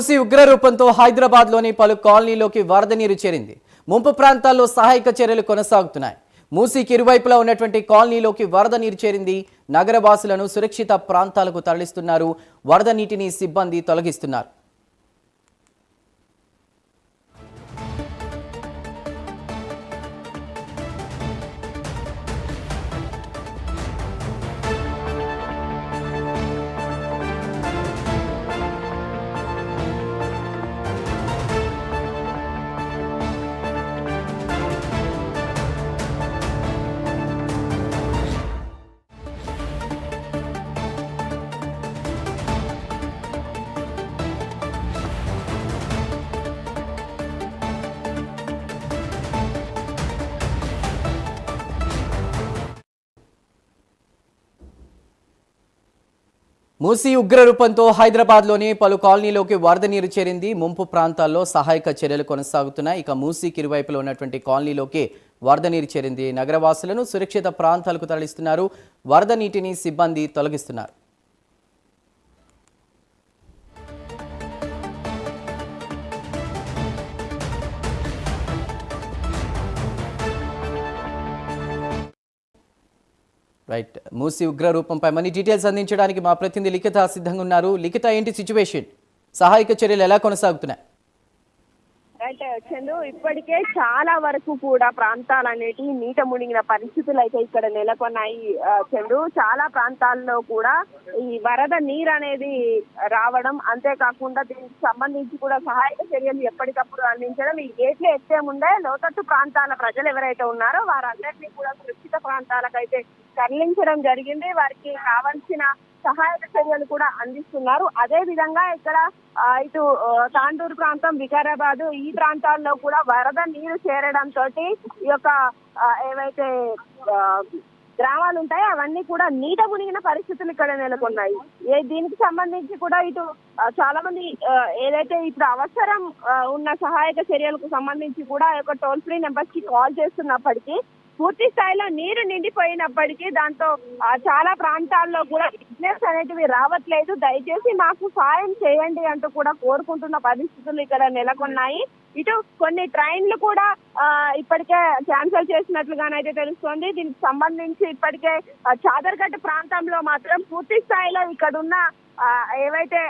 మూసీ ఉగ్రరూపంతో హైదరాబాద్లోని పలు కాలనీలోకి వరద నీరు చేరింది. ముంపు ప్రాంతాల్లో సహాయక చర్యలు కొనసాగుతున్నాయి. మూసీకి ఇరువైపులా ఉన్నటువంటి కాలనీలోకి వరద నీరు చేరింది. నగరవాసులను సురక్షిత ప్రాంతాలకు తరలిస్తున్నారు. వరద నీటిని సిబ్బంది తొలగిస్తున్నారు. మూసీ ఉగ్రరూపంతో హైదరాబాద్లోని పలు కాలనీలోకి వరద నీరు చేరింది. ముంపు ప్రాంతాల్లో సహాయక చర్యలు కొనసాగుతున్నాయి. ఇక మూసీకి ఇరువైపులో ఉన్నటువంటి కాలనీలోకి వరద నీరు చేరింది. నగరవాసులను సురక్షిత ప్రాంతాలకు తరలిస్తున్నారు. వరద నీటిని సిబ్బంది తొలగిస్తున్నారు. రైట్, మూసీ ఉగ్రరూపంపై మనీ డీటెయిల్స్ అందించడానికి మా ప్రతినిధి లిఖిత సిద్ధంగా ఉన్నారు. లిఖిత, ఏంటి సిచ్యువేషన్? సహాయక చర్యలు ఎలా కొనసాగుతున్నాయి? రైట్ చందు, ఇప్పటికే చాలా వరకు కూడా ప్రాంతాలు అనేటివి నీట మునిగిన పరిస్థితులు అయితే ఇక్కడ నెలకొన్నాయి. చందు, చాలా ప్రాంతాల్లో కూడా ఈ వరద నీరు అనేది రావడం, అంతేకాకుండా దీనికి సంబంధించి కూడా సహాయక చర్యలు ఎప్పటికప్పుడు అందించడం. ఈ గేట్లు ఎత్తే ముందే లోతట్టు ప్రాంతాల ప్రజలు ఎవరైతే ఉన్నారో వారందరినీ కూడా సురక్షిత ప్రాంతాలకైతే తరలించడం జరిగింది. వారికి కావాల్సిన సహాయక చర్యలు కూడా అందిస్తున్నారు. అదే విధంగా ఇక్కడ ఇటు తాండూరు ప్రాంతం, వికారాబాద్ ఈ ప్రాంతాల్లో కూడా వరద నీరు చేరడంతో ఈ యొక్క ఏవైతే గ్రామాలు ఉంటాయో అవన్నీ కూడా నీట మునిగిన పరిస్థితులు ఇక్కడ నెలకొన్నాయి. దీనికి సంబంధించి కూడా ఇటు చాలా మంది ఏదైతే ఇప్పుడు అవసరం ఉన్న సహాయక చర్యలకు సంబంధించి కూడా ఒక టోల్ ఫ్రీ నెంబర్స్ కి కాల్ చేస్తున్నప్పటికీ పూర్తి స్థాయిలో నీరు నిండిపోయినప్పటికీ దాంతో చాలా ప్రాంతాల్లో కూడా బిజినెస్ అనేటివి రావట్లేదు. దయచేసి మాకు సాయం చేయండి అంటూ కూడా కోరుకుంటున్న పరిస్థితులు ఇక్కడ నెలకొన్నాయి. ఇటు కొన్ని ట్రైన్లు కూడా ఇప్పటికే క్యాన్సిల్ చేసినట్లుగానైతే తెలుస్తోంది. దీనికి సంబంధించి ఇప్పటికే చాదర్ఘట్ ప్రాంతంలో మాత్రం పూర్తి స్థాయిలో ఇక్కడున్న ఏవైతే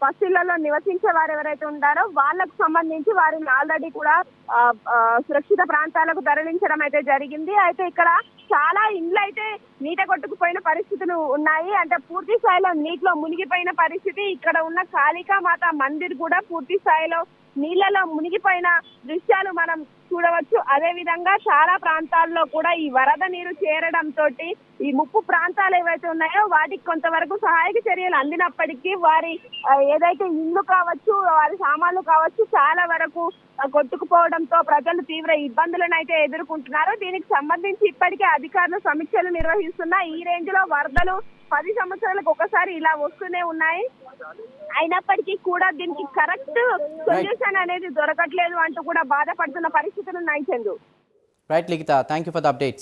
బస్తీలలో నివసించే వారు ఎవరైతే ఉంటారో వాళ్లకు సంబంధించి వారిని ఆల్రెడీ కూడా సురక్షిత ప్రాంతాలకు తరలించడం అయితే జరిగింది. అయితే ఇక్కడ చాలా ఇండ్లు అయితే నీట కొట్టుకుపోయిన పరిస్థితులు ఉన్నాయి. అంటే పూర్తి స్థాయిలో నీటిలో మునిగిపోయిన పరిస్థితి. ఇక్కడ ఉన్న కాళికా మాత మందిర్ కూడా పూర్తి స్థాయిలో నీళ్లలో మునిగిపోయిన దృశ్యాలు మనం చూడవచ్చు. అదే విధంగా చాలా ప్రాంతాల్లో కూడా ఈ వరద నీరు చేరడంతో ఈ ముప్పు ప్రాంతాలు ఏవైతే ఉన్నాయో వాటికి కొంతవరకు సహాయక చర్యలు అందినప్పటికీ వారి ఏదైతే ఇల్లు కావచ్చు, వారి సామాన్లు కావచ్చు, చాలా వరకు కొట్టుకుపోవడంతో ప్రజలు తీవ్ర ఇబ్బందులను అయితే ఎదుర్కొంటున్నారు. దీనికి సంబంధించి ఇప్పటికే అధికారులు సమీక్షలు నిర్వహిస్తున్న ఈ రేంజ్ లో వరదలు 10 సంవత్సరాలకు ఒకసారి ఇలా వస్తూనే ఉన్నాయి. అయినప్పటికీ కూడా దీనికి కరెక్ట్ సొల్యూషన్ అనేది దొరకట్లేదు అంటూ కూడా బాధపడుతున్న పరిస్థితులు ఉన్నాయి. Chandu. Right Likhita, thank you for the updates.